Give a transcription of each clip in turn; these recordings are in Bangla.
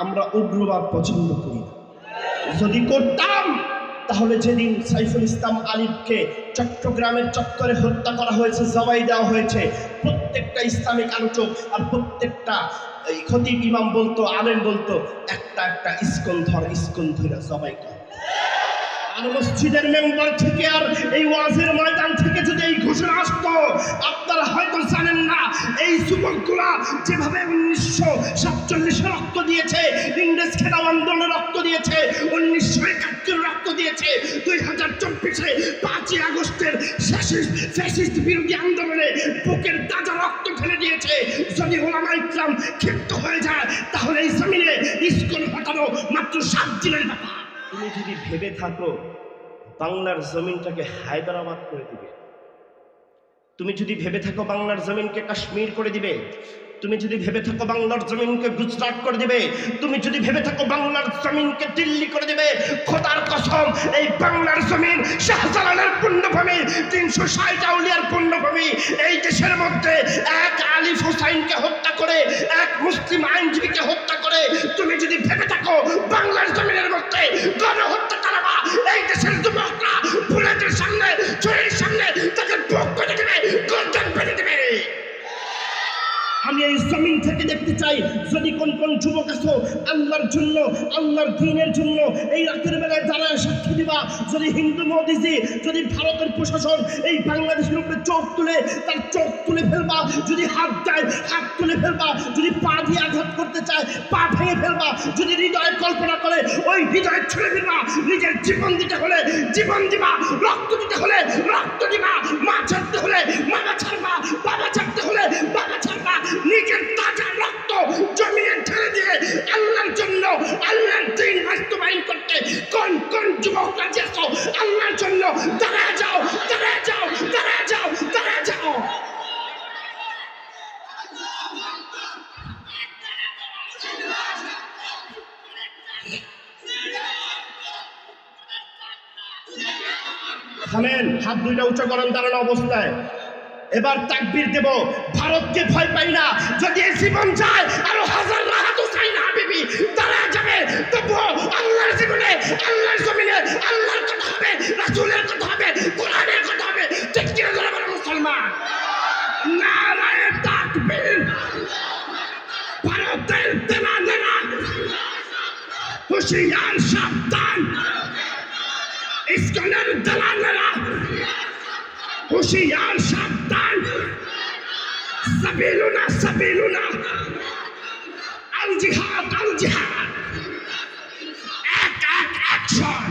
আমরা উগ্রবাদ পছন্দ করি না। যদি করতাম তাহলে যেদিন সাইফুল ইসলাম আলিফকে চট্টগ্রামের চত্বরে হত্যা করা হয়েছে, জবাই দেওয়া হয়েছে, প্রত্যেকটা ইসলামিক আলোচক আর প্রত্যেকটা খতিব ইমাম বলতো, আলেম বলতো, একটা একটা ইস্কন ধরে জবাই কর। আর মসজিদের মেম্বার থেকে আর এই ওয়াজের ময়দান থেকে যদি এই ঘোষণা আসতো, আপনারা হয়তো জানেন না এই যুবকগুলা যেভাবে 1947 রক্ত দিয়েছে, ইংরেজ খেলাও আন্দোলনে রক্ত দিয়েছে, 1971 রক্ত দিয়েছে, 2024-এ 5ই আগস্টের ফ্যাসিস্ট বিরোধী আন্দোলনে বুকের তাজা রক্ত ঢেলে দিয়েছে। যদি ওলামায়ে ইকরাম ক্ষিপ্ত হয়ে যায় তাহলে এই জমিনে ইস্কন হটানো মাত্র 7 দিনের ব্যাপার। তুমি যদি ভেবে থাকো বাংলার জমিনটাকে হায়দ্রাবাদ করে দিবে, তুমি যদি ভেবে থাকো বাংলার জমিনকে কাশ্মীর করে দিবে, তুমি যদি ভেবে থাকো বাংলার জমিনকে গুজরাট করে দিবে, তুমি যদি ভেবে থাকো বাংলার জমিনকে দিল্লি করে দিবে, খোদার কসম এই বাংলার জমিন শাহজালালের পুণ্যভূমি, 360 আউলিয়ার পুণ্যভূমি। এই দেশের মধ্যে এক আলিফ হোসাইনকে হত্যা করে, এক মুসলিম আইনজীবীকে হত্যা করে তুমি যদি ভেবে থাকো বাংলার জমিনের মধ্যে গণহত্যা চালাবা, এই দেশের যুবকরা বুলেটের সামনে, ছুরির সামনে তাকে বুক করে দেবে, গর্দান বেঁধে দেবে। আমি এই জমিন থেকে দেখতে চাই যদি কোন কোন যুবক আছো আল্লাহর জন্য, আল্লাহর দ্বীনের জন্য এই রাতের বেলায় যারা সাক্ষী দিবা, যদি হিন্দু মোদিজি, যদি ভারতের প্রশাসন এই বাংলাদেশের উপরে চোখ তুলে তার চোখ তুলে ফেলবা, যদি হাত দেয় হাত তুলে ফেলবা, যদি পা দিয়ে আঘাত করতে চায় পা ভেঙে ফেলবা, যদি হৃদয়ে কল্পনা করে ওই হৃদয়ে ছুঁড়ে ফেলবা। নিজের জীবন দিতে হলে জীবন দিবা, রক্ত দিতে হলে রক্ত দিবা, মা ছাড়তে হলে মা ছাড়বা, বাবা ছাড়তে হলে বাবা ছাড়বা। নিজের তাজা রক্ত জমিনে ঢেলে দিয়ে আল্লাহর জন্য, আল্লাহর দ্বীন বাস্তবায়ন করতে কোন কোন যুবক রাজি আছো? আল্লাহর জন্য দাঁড়ায় যাও, দাঁড়ায় যাও, দাঁড়ায় যাও, দাঁড়ায় যাও। থামেন, হাত দুইটা উঁচু করেন দাঁড়ানো অবস্থায়। এবার তাকবীর দেব। ভারতকে ভয় পাই না, যদি এই জীবন যায় আরো হাজার রাহাত হুসাইন হাবিবি দাঁড়ায় যাবে, তবুও আল্লাহর জীবনে, আল্লাহর জমিনে আল্লাহর কথা হবে, রাসূলের কথা হবে, কোরআনের কথা হবে। ঠিক কি না বলেন মুসলমান? নারায়ে তাকবীর। ভারতের দেওয়ানেরা হুঁশিয়ার, সাবধান। ইস্কনের দেওয়ানেরা হুঁশিয়ার, সাবধান। সাবিলুনা সাবিলুনা, আল জিহাদ, আল জিহাদ। এক এক অ্যাকশন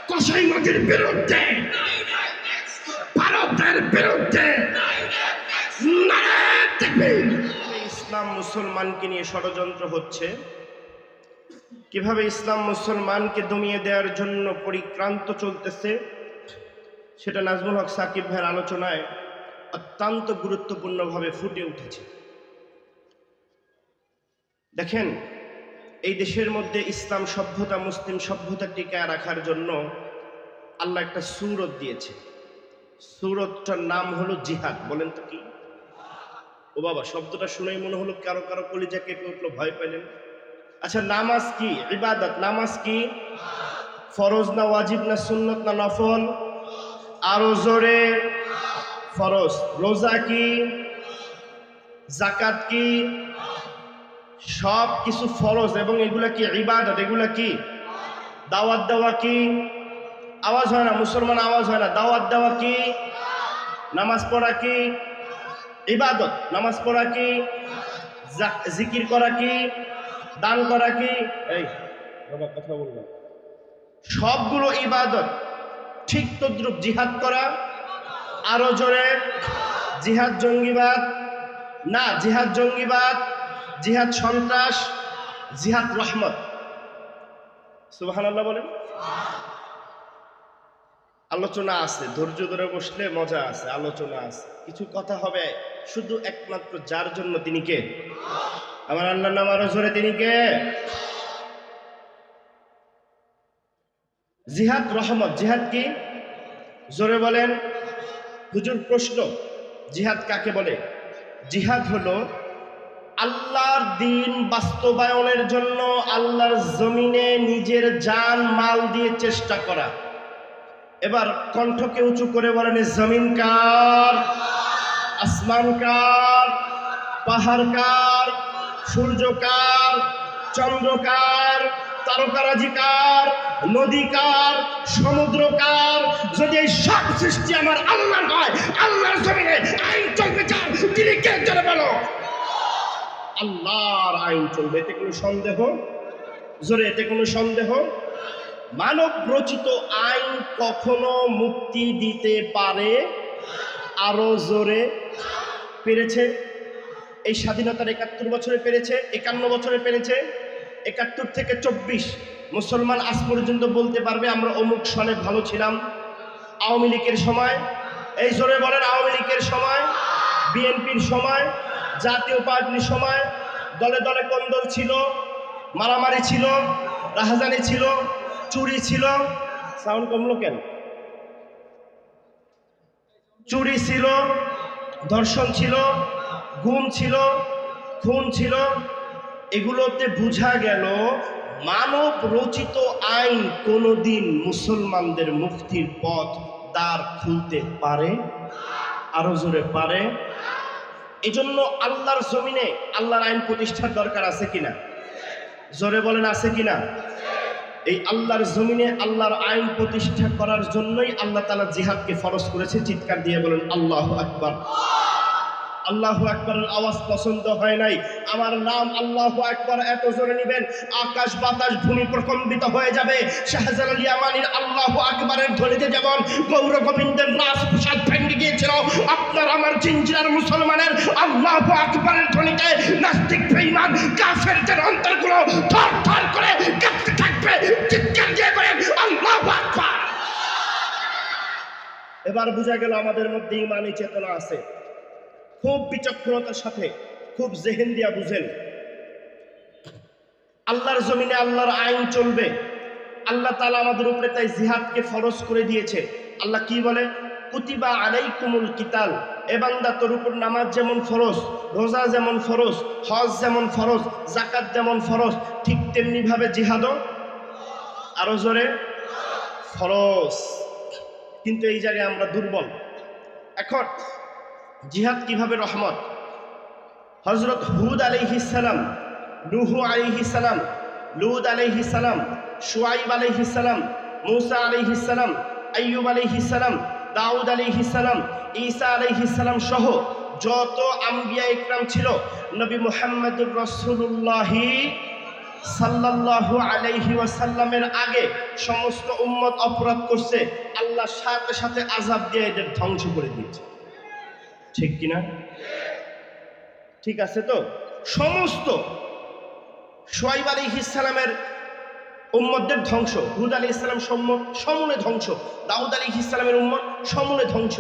কসাই নদীর বিরুদ্ধে, ভারতের বিরুদ্ধে। নারায়ে তাকবীর। ইসলাম মুসলমানকে নিয়ে ষড়যন্ত্র হচ্ছে, কিভাবে ইসলাম মুসলমানকে দমিয়ে দেওয়ার জন্য পরিক্রান্ত চলতেছে, সেটা নাজমুল হক সাকিব ভাইয়ের আলোচনায় অত্যন্ত গুরুত্বপূর্ণভাবে ফুটে উঠেছে। দেখেন, এই দেশের মধ্যে ইসলাম সভ্যতা, মুসলিম সভ্যতা টিকায় রাখার জন্য আল্লাহ একটা সূরত দিয়েছে। সূরতটার নাম হলো জিহাদ। বলেন তো কি? ও বাবা, শব্দটা শুনেই মনে হলো কারো কারো কলিজা কেঁপে উঠলো, ভয় পেলেন। আচ্ছা, নামাজ কি? ইবাদত। নামাজ কি? ফরজ না ওয়াজিব না সুন্নত না নফল? আরো জোরে। ফরজ। রোজা কি? জাকাত কি? সব কিছু ফরজ এবং এগুলা কি? ইবাদত। এগুলা কি? দাওয়াত দেওয়া কি? আওয়াজ হয় না মুসলমান, আওয়াজ হয় না। দাওয়াত দেওয়া কি? নামাজ পড়া কি? ইবাদত। নামাজ পড়া কি? জিকির করা কি? দান করা কি? এই বাবা কথা বলবো, সবগুলো ইবাদত। ঠিক তদ্রুপ জিহাদ করা। আরো জোরে। জিহাদ জঙ্গিবাদ না, জিহাদ জঙ্গিবাদ, জিহাদ সন্ত্রাস, জিহাদ রহমত। সুবহানাল্লাহ বলেন। আলোচনা আছে, ধৈর্য ধরে বসলে মজা আছে, আলোচনা আছে, কিছু কথা হবে। শুধু একমাত্র যার জন্য, তিনি কে? আমার আল্লাহর নাম আরো জোরে, তিনি কে? জিহাদ রহমত। জিহাদ কি? জোরে বলেন। হুজুর প্রশ্ন, জিহাদ কাকে বলে? জিহাদ হলো আল্লাহর দিন বাস্তবায়নের জন্য আল্লাহর জমিনে নিজের জান মাল দিয়ে চেষ্টা করা। এবার কণ্ঠকে উঁচু করে বলেন, জমিন কার, আসমান কার, পাহাড় কার, সূর্য কার, চন্দ্র কার, তারকারাজি কার, নদী কার, সমুদ্র কার? যদি এই সব সৃষ্টি আমার আল্লাহর হয়, আল্লাহর জমিনে আইন চলতে চান, তিনি কে জোরে বলো? আল্লাহর আইন চলবে, এতে কোনো সন্দেহ? জোরে, এতে কোনো সন্দেহ? মানব রচিত আইন কখনো মুক্তি দিতে পারে? আরো জোরে, পেরেছে? এই স্বাধীনতার ৭১ বছরে পেরেছে, ৫১ বছরে পেরেছে। ৭১ থেকে ২৪ মুসলমান আজ পর্যন্ত বলতে পারবে আমরা অমুক সনে ভালো ছিলাম? আওয়ামী লীগের সময়, এই জোরে বলেন, আওয়ামী লীগের সময়, বিএনপির সময়, জাতীয় পার্টির সময় দলে দলে কোন্দল ছিল, মারামারি ছিল, রাহাজানি ছিল, চুরি ছিল। সাউন্ড কমলো কেন? চুরি ছিল, ধর্ষণ ছিল, গুম ছিল, খুন ছিল। এগুলোতে বোঝা গেল মানব রচিত আইন কোনোদিন মুসলমানদের মুক্তির পথ দ্বার খুলতে পারে? আরো জোরে, পারে? এজন্য আল্লাহর জমিনে আল্লাহর আইন প্রতিষ্ঠার দরকার আছে কিনা? জোরে বলেন, আছে কিনা? এই আল্লাহর জমিনে আল্লাহর আইন প্রতিষ্ঠা করার জন্যই আল্লাহ তাআলা জিহাদকে ফরজ করেছে। চিৎকার দিয়ে বলেন আল্লাহু আকবার। আল্লাহু আকবারের আওয়াজ পছন্দ হয় নাই? আমার নাম আল্লাহু আকবার এত জোরে নিবেন, আকাশ বাতাস ভূমি প্রকম্পিত হয়ে যাবে। শাহজালাল ইয়ামানির আল্লাহু আকবারের ধ্বনিতে যেমন গৌর গোবিন্দের রাজপ্রাসাদ ভেঙে গিয়েছিল, আপনার আমার জিঞ্জিরার মুসলমানের আল্লাহু আকবারের ধ্বনিতে নাস্তিক বেঈমান কাফেরদের অন্তরগুলো থর থর করে কাঁপতে থাকবে। চিৎকার দিয়ে বলেন আল্লাহু আকবার। এবার বোঝা গেল আমাদের মধ্যে ঈমানি চেতনা আছে। খুব বিচক্ষণতার সাথে, খুব জেহেন দিয়া বুঝেন, আল্লাহর জমিনে আল্লাহর আইন চলবে। আল্লাহ তাআলা আমাদের উপরে তাই জিহাদকে ফরজ করে দিয়েছে। আল্লাহ কি বলে? কুতিবা আলাইকুমুল কিতাল। এ বান্দা, তোর উপর নামাজ যেমন ফরজ, রোজা যেমন ফরজ, হজ যেমন ফরজ, যাকাত যেমন ফরজ, ঠিক তেমনি ভাবে জিহাদও আরো জোরে ফরজ। কিন্তু এই জায়গায় আমরা দুর্বল। এখন জিহাদ কিভাবে রহমত? হযরত হুদ আলাইহিস সালাম, নূহ আলাইহিস সালাম, লূত আলাইহিস সালাম, শুআইব আলাইহিস সালাম, মূসা আলাইহিস সালাম, আইয়ুব আলাইহিস সালাম, দাউদ আলাইহিস সালাম, ঈসা আলাইহিস সালাম সহ যত আম্বিয়া ইকরাম ছিল, নবী মুহাম্মদুর রাসূলুল্লাহ সাল্লাল্লাহু আলাইহি ওয়াসাল্লামের আগে সমস্ত উম্মত অপরাধ করছে, আল্লাহ সাথে সাথে আযাব দিয়ে এদের ধ্বংস করে দিয়েছে। ঠিক কিনা? ঠিক আছে তো? সমস্ত শুআইব আলাইহিস সালামের উম্মতদের ধ্বংস, হুদ আলাইহিস সালাম সমূলে ধ্বংস, দাউদ আলাইহিস সালামের উম্মত সমূলে ধ্বংস,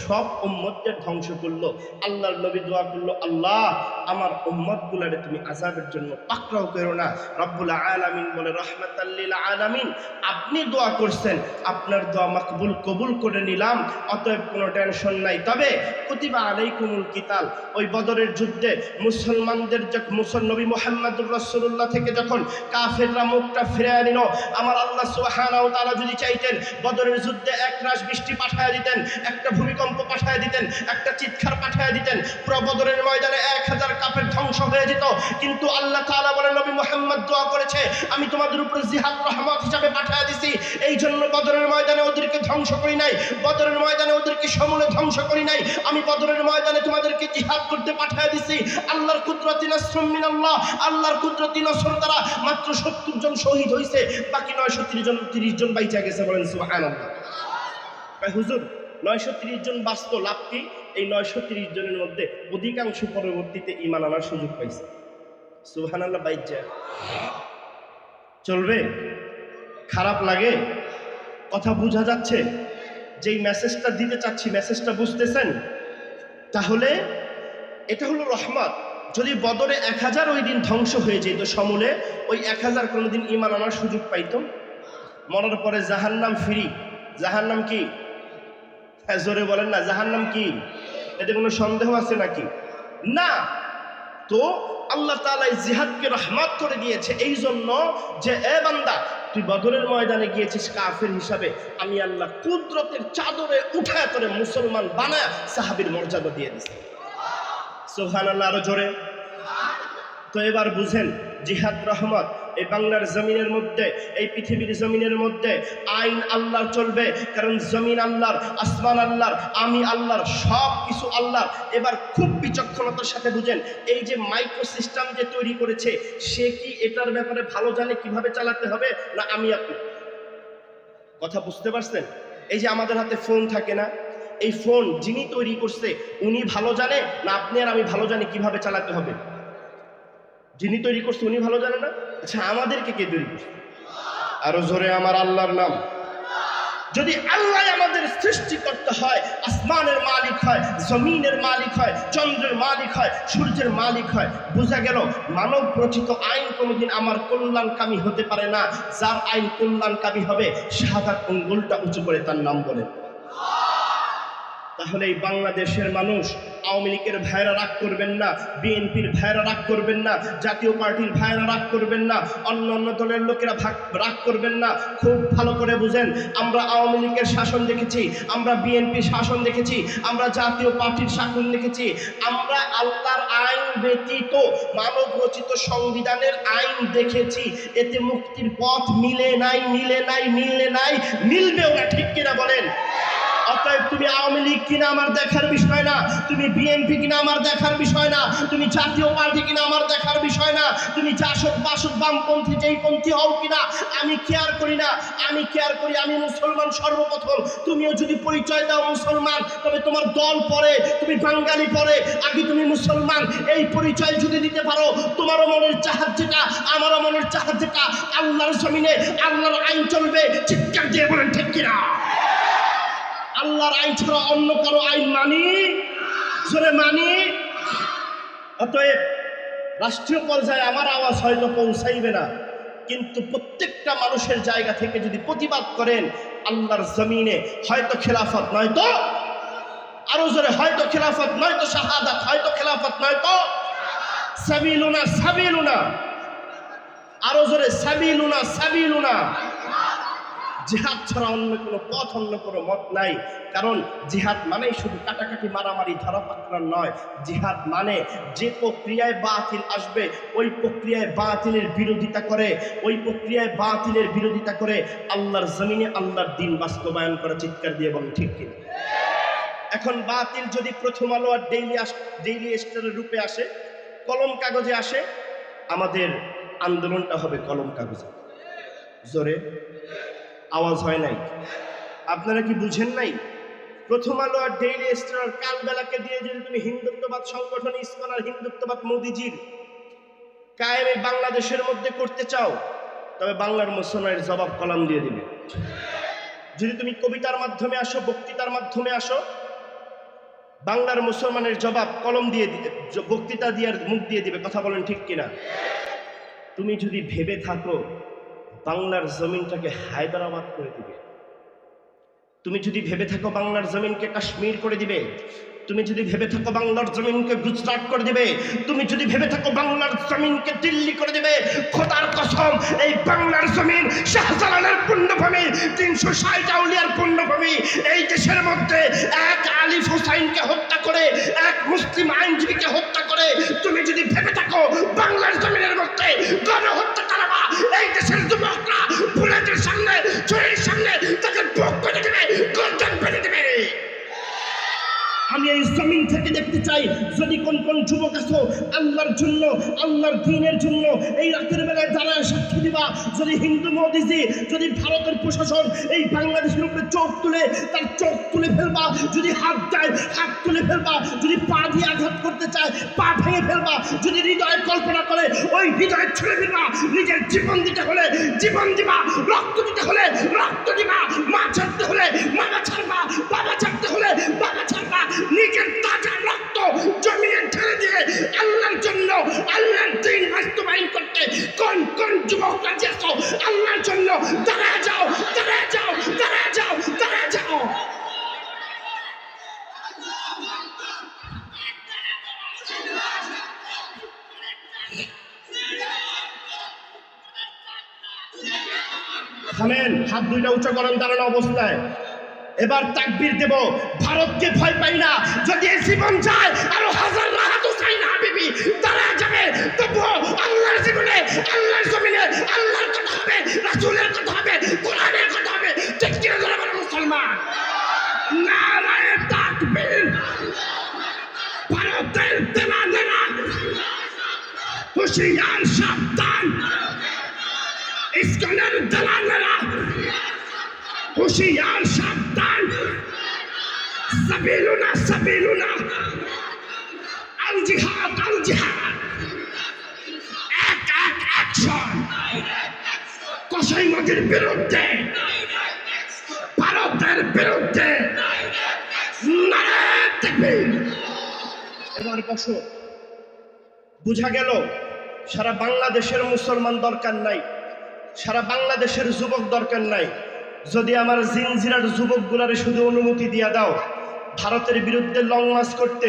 সব উম্মতদের ধ্বংস করলো। আল্লাহর নবী দোয়া করলো, আল্লাহ আমার উম্মতগুলোরে তুমি আযাবের জন্য পাকড়াও করো না। রব্বুল আলামিন বলে, রাহমাতাল লিল আলামিন, আপনি দোয়া করছেন, আপনার দোয়া মাকবুল কবুল করে নিলাম, অতএব কোনো টেনশন নাই। তবে কুতিবা আলাইকুমুল কিতাল, ওই বদরের যুদ্ধে মুসলমানদের নবী মুহাম্মদুর রাসূলুল্লাহ থেকে যখন কাফেররা মুখটা ফিরে নিল, আমার আল্লাহ সুবহানাহু ওয়া তাআলা যদি চাইতেন বদরের যুদ্ধে এক রাশ বৃষ্টি পাঠায় দিতেন, একটা ভূমিকম্প পাঠায় দিতেন, একটা চিৎকার পাঠায় দিতেন, পুরো বদরের ময়দানে 1000 কাফের ধ্বংস হয়ে যেত। কিন্তু আল্লাহ তাআলা বলেন, নবী মুহাম্মদ দোয়া করেছে, আমি তোমাদের উপরে জিহাদ রহমত হিসাবে পাঠায় দিছি। এই জন্য বদরের ময়দানে ওদেরকে ধ্বংস করি নাই, বদরের ময়দানে ওদেরকে সমূলে ধ্বংস করি নাই, আমি বদরের ময়দানে তোমাদেরকে জিহাদ করতে পাঠায় দিছি। আল্লাহর কুদরতি নাসরুম মিনাল্লাহ, আল্লাহর কুদরতি নসর দ্বারা মাত্র 70 জন শহীদ হয়েছে, বাকি 930 জন বাইচা গেছে। বলেন সুবহানাল্লাহ। হুজুর 930 জন বাঁচত, লাভ কি? এই 930 জনের মধ্যে অধিকাংশ পরবর্তীতে ঈমান আনার সুযোগ পাইছে। সুবহানাল্লাহ। বাইচা চলবে? খারাপ লাগে? কথা বোঝা যাচ্ছে? যেই মেসেজটা দিতে চাচ্ছি, মেসেজটা বুঝতেছেন? তাহলে এটা হলো রহমত। যদি বদরে 1000 ওই দিন ধ্বংস হয়ে যেত সমূলে, ওই 1000 কোনোদিন ঈমান আনার সুযোগ পাইত? মরার পরে জাহান্নাম ফ্রি। জাহান্নাম কি? হ্যাঁ জোরে বলেন না, জাহান্নাম কি? এতে কোনো সন্দেহ আছে নাকি? না। তো আল্লাহ তাআলা এই জিহাদকে রহমত করে দিয়েছে এই জন্য যে এ বান্দা তুই বদরের ময়দানে গিয়েছিস কাফের হিসাবে, আমি আল্লাহ কুদরতের চাদরে উঠায় তোরে মুসলমান বানায় সাহাবীর মর্যাদা দিয়ে দিছে। সুবহানাল্লাহ, আরো জোরে। তো এবার বুঝেন জিহাদ রহমত। এই বাংলার জমিনের মধ্যে, এই পৃথিবীর জমিনের মধ্যে আইন আল্লাহর চলবে, কারণ জমিন আল্লাহর, আসমান আল্লাহর, আমি আল্লাহর, সব কিছু আল্লাহর। এবার খুব বিচক্ষণতার সাথে বুঝেন, এই যে মাইক্রো সিস্টেম যে তৈরি করেছে, সে কি এটার ব্যাপারে ভালো জানে কিভাবে চালাতে হবে, না আমি আপনি? কথা বুঝতে পারছেন? এই যে আমাদের হাতে ফোন থাকে না, এই ফোন যিনি তৈরি করছে উনি ভালো জানে, না আপনি আর আমি ভালো জানি কিভাবে চালাতে হবে? যিনি তৈরি করছে উনি ভালো জানে না? আচ্ছা, আমাদেরকে কে তৈরি করছে? আরো জোরে, আমার আল্লাহর নাম। যদি আল্লাহ আমাদের সৃষ্টি করতে হয়, আসমানের মালিক হয়, জমিনের মালিক হয়, চন্দ্রের মালিক হয়, সূর্যের মালিক হয়, বোঝা গেল মানব রচিত আইন কোনোদিন আমার কল্যাণকামী হতে পারে না। যার আইন কল্যাণকামী হবে, শাহাদাত আঙ্গুলটা উঁচু করে তার নাম বলেন। তাহলে এই বাংলাদেশের মানুষ, আওয়ামী লীগের ভাইরা রাগ করবেন না, বিএনপির ভাইরা রাগ করবেন না, জাতীয় পার্টির ভাইরা রাগ করবেন না, অন্য দলের লোকেরা রাগ করবেন না। খুব ভালো করে বুঝেন, আমরা আওয়ামী লীগের শাসন দেখেছি, আমরা বিএনপির শাসন দেখেছি, আমরা জাতীয় পার্টির শাসন দেখেছি, আমরা আল্লাহর আইন ব্যতীত মানব রচিত সংবিধানের আইন দেখেছি। এতে মুক্তির পথ মিলে নাই, মিলে নাই, মিলে নাই, মিলবেও না। ঠিক কিনা বলেন? অতএব তুমি আওয়ামী লীগ কিনা আমার দেখার বিষয় না, তুমি বিএনপি কিনা আমার দেখার বিষয় না, তুমি জাতীয় পার্টি কিনা আমার দেখার বিষয় না, তুমি জাসদ বাসদ বামপন্থী যেই পন্থী হও কিনা আমি কেয়ার করি না। আমি কেয়ার করি আমি মুসলমান সর্বপ্রথম। তুমিও যদি পরিচয় দাও মুসলমান, তবে তোমার দল পরে, তুমি বাঙালি পরে, আগে তুমি মুসলমান। এই পরিচয় যদি দিতে পারো, তোমারও মনের চাহাত যেটা, আমারও মনের চাহাত যেটা, আল্লাহর জমিনে আল্লাহর আইন চলবে। চিৎকার দিয়ে বলেন ঠিক কিনা? আল্লাহর আইন ছাড়া অন্য কারো আইন মানি, জোরে মানি। অতএব রাষ্ট্রীয় পর্যায়ে আমার আওয়াজ হয়তো পৌঁছাইবে না, কিন্তু প্রত্যেকটা মানুষের জায়গা থেকে যদি প্রতিবাদ করেন আল্লাহর জমিনে, হয়তো খেলাফত নয়তো, আরো জোরে, হয়তো খেলাফত নয়তো শাহাদাত, হয়তো খেলাফত নয়তো সাবিলুনা, সাবিলুনা, আরো জোরে, সাবিলুনা, সাবিলুনা। জিহাদ ছাড়া অন্য কোনো পথ, অন্য কোনো মত নাই। কারণ জিহাদ মানেই শুধু কাটাকাটি, মারামারি, ধরাপাকড়ার নয়। জিহাদ মানে যে প্রক্রিয়ায় বাতিল আসবে ওই প্রক্রিয়ায় বাতিলের বিরোধিতা করে, ওই প্রক্রিয়ায় বাতিলের বিরোধিতা করে আল্লাহর জমিনে আল্লাহর দ্বীন বাস্তবায়ন করা। চিৎকার দিয়ে বলেন ঠিক কিনা? এখন বাতিল যদি প্রথম আলো আর ডেইলি স্টারের রূপে আসে, কলম কাগজে আসে, আমাদের আন্দোলনটা হবে কলম কাগজে। জোরে আওয়াজ হয় নাই? আপনারা কি বুঝেন নাই? প্রথম আলো আর ডেইলি স্টার কালবেলাকে দিয়ে যদি তুমি হিন্দুত্ববাদ সংগঠন ইসকন আর হিন্দুত্ববাদ মোদিজির কায়েমে বাংলাদেশের মধ্যে করতে চাও, তবে বাংলার মুসলমানের জবাব কলম দিয়ে দিবে। যদি তুমি কবিতার মাধ্যমে আসো, বক্তৃতার মাধ্যমে আসো, বাংলার মুসলমানের জবাব কলম দিয়ে দিবে, বক্তৃতা দিয়ে মুখ দিয়ে দিবে। কথা বলেন ঠিক কিনা? তুমি যদি ভেবে থাকো বাংলার জমিনটাকে হায়দ্রাবাদ করে দিবে, তুমি যদি ভেবে থাকো বাংলার জমিনকে কাশ্মীর করে দিবে, তুমি যদি ভেবে থাকো বাংলার জমিনকে গুজরাট করে দিবে, তুমি যদি ভেবে থাকো বাংলার জমিনকে দিল্লি করে দিবে, খোদার কসম এই বাংলার জমিন শাহজালালের পুণ্যভূমি, 360 আউলিয়ার পুণ্যভূমি। এই দেশের মধ্যে এক আলিফ হুসাইনকে হত্যা করে, এক মুসলিম আইনজীবীকে হত্যা করে তুমি যদি ভেবে থাকো বাংলার জমিনের মধ্যে গণহত্যা চালাবা, এই দেশের যুবকরা বুলেটের সামনে, ছুরির সামনে তাকে বুক করে দেবে, গর্জন বেঁধে দেবে। আমি এই জমিন থেকে দেখতে চাই যদি কোন কোন যুবক আছো আল্লাহর জন্য, আল্লাহর দ্বীনের জন্য এই রাতের বেলায় দাঁড়ায় সাক্ষী দিবা। যদি হিন্দু মোদিজি, যদি ভারতের প্রশাসন এই বাংলাদেশের উপরে চোখ তুলে, তার চোখ তুলে ফেলবা। যদি হাত দেয় হাত তুলে ফেলবা। যদি পা দিয়ে আঘাত করতে চায় পা ভেঙে ফেলবা। যদি হৃদয়ে কল্পনা করে ওই হৃদয়ে ছুঁড়ে ফেলবা। নিজের জীবন দিতে হলে জীবন দিবা, রক্ত দিতে হলে রক্ত দিবা, মা ছাড়তে হলে মামা ছাড়বা, বাবা ছাড়তে হলে বাবা ছাড়বা। নিজের তাজা রক্ত জমিনে ঢেলে দিয়ে আল্লাহর জন্য, আল্লাহর দ্বীন বাস্তবায়ন করতে কোন কোন যুবক রাজি আছো? আল্লাহর জন্য দাঁড়ায় যাও, দাঁড়ায় যাও, দাঁড়ায় যাও, দাঁড়ায় যাও। থামেন, হাত দুইটা উঁচু করেন দাঁড়ানো অবস্থায়। এবার তাকবীর দেব। ভারতকে ভয় পাই না, যদি এই জীবন যায় আরো হাজার রাহাত হুসাইন হাবিবি তারা যাবে, তবুও আল্লাহর জীবনে, আল্লাহর জমিনে আল্লাহর কথা হবে, রাসূলের কথা হবে, কোরআনের কথা হবে। ঠিক কিনা যারা বলে মুসলমান? নারায়ে তাকবীর। ভারতের দেওয়ানেরা হুঁশিয়ার, সাবধান। ইসকনের দেওয়ানেরা হুঁশিয়ার, সাবধান। সাবিলুনা সাবিলুনা, আল জিহাদ আল জিহাদ। এক এক অ্যাকশন কসাই নদীর বিরুদ্ধে, ভারতের বিরুদ্ধে। নারায়ে তাকবীর। এবার বসো। বুঝা গেল সারা বাংলাদেশের মুসলমান দরকার নাই, সারা বাংলাদেশের যুবক দরকার নাই। যদি আমার জিনজিরার যুবকগুলারে শুধু অনুমতি দিয়া দাও ভারতের বিরুদ্ধে লং মার্চ করতে,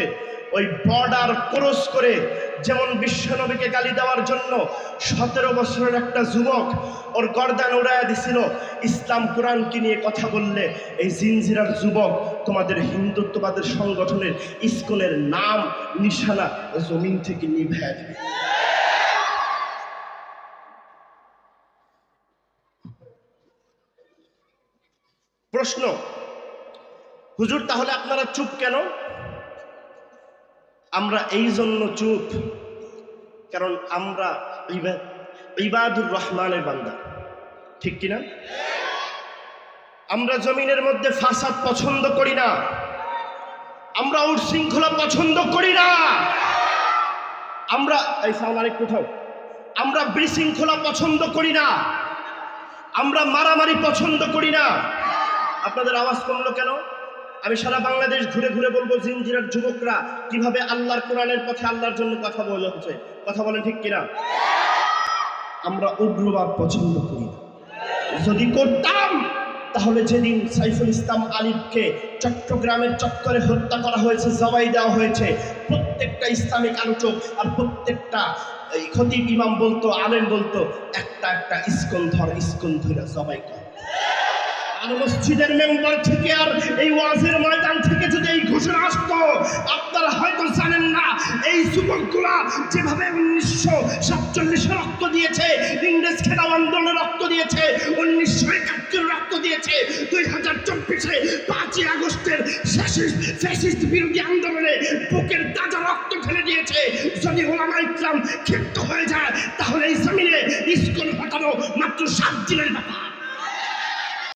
ওই বর্ডার ক্রস করে, যেমন বিশ্বনবীকে গালি দেওয়ার জন্য 17 বছরের একটা যুবক ওর গর্দান উড়াইয়া দিছিল, ইসলাম কোরআনকে নিয়ে কথা বললে এই জিনজিরার যুবক তোমাদের হিন্দুত্ববাদের সংগঠনের ইসকনের নাম নিশানা জমিন থেকে নিভাইয়া দেবে। প্রশ্ন, হুজুর তাহলে আপনারা চুপ কেন? আমরা এই জন্য চুপ, কারণ আমরা ইবাদুর রহমানের বান্দা। ঠিক কিনা? আমরা জমিনের মধ্যে ফাসাদ পছন্দ করি না, আমরা উচ্ছৃঙ্খলা পছন্দ করি না, আমরা এই সাউন্ড আরেকটু উঠাও, আমরা বিশৃঙ্খলা পছন্দ করি না, আমরা মারামারি পছন্দ করি না। আপনাদের আওয়াজ কমলো কেন? আমি সারা বাংলাদেশ ঘুরে ঘুরে বলবো জিনজিরার যুবকরা কিভাবে আল্লাহর কোরআনের পথে আল্লাহর জন্য কথা বলছে। কথা বলেন ঠিক কিনা? আমরা উগ্রবাদ পছন্দ করি না। যদি করতাম তাহলে যেদিন সাইফুল ইসলাম আলিফকে চট্টগ্রামের চত্বরে হত্যা করা হয়েছে, জবাই দেওয়া হয়েছে, প্রত্যেকটা ইসলামিক আলোচক আর প্রত্যেকটা খতিব ইমাম বলতো, আলেম বলতো, একটা একটা ইস্কন ধরে জবাই কর। আর মসজিদের মেম্বার থেকে আর এই ওয়াজের ময়দান থেকে যদি এই ঘোষণা আসতো, আপনারা হয়তো জানেন না এই যুবকগুলা যেভাবে 1947 রক্ত দিয়েছে, ইংরেজ খেলাও আন্দোলনে রক্ত দিয়েছে, 1971 রক্ত দিয়েছে, 2024-এ 5ই আগস্টের ফ্যাসিস্ট বিরোধী আন্দোলনে বুকের তাজা রক্ত ঢেলে দিয়েছে। যদি ওলামায়ে ইকরাম ক্ষিপ্ত হয়ে যায় তাহলে এই জমিনে ইসকন হটানো মাত্র 7 দিনের ব্যাপার।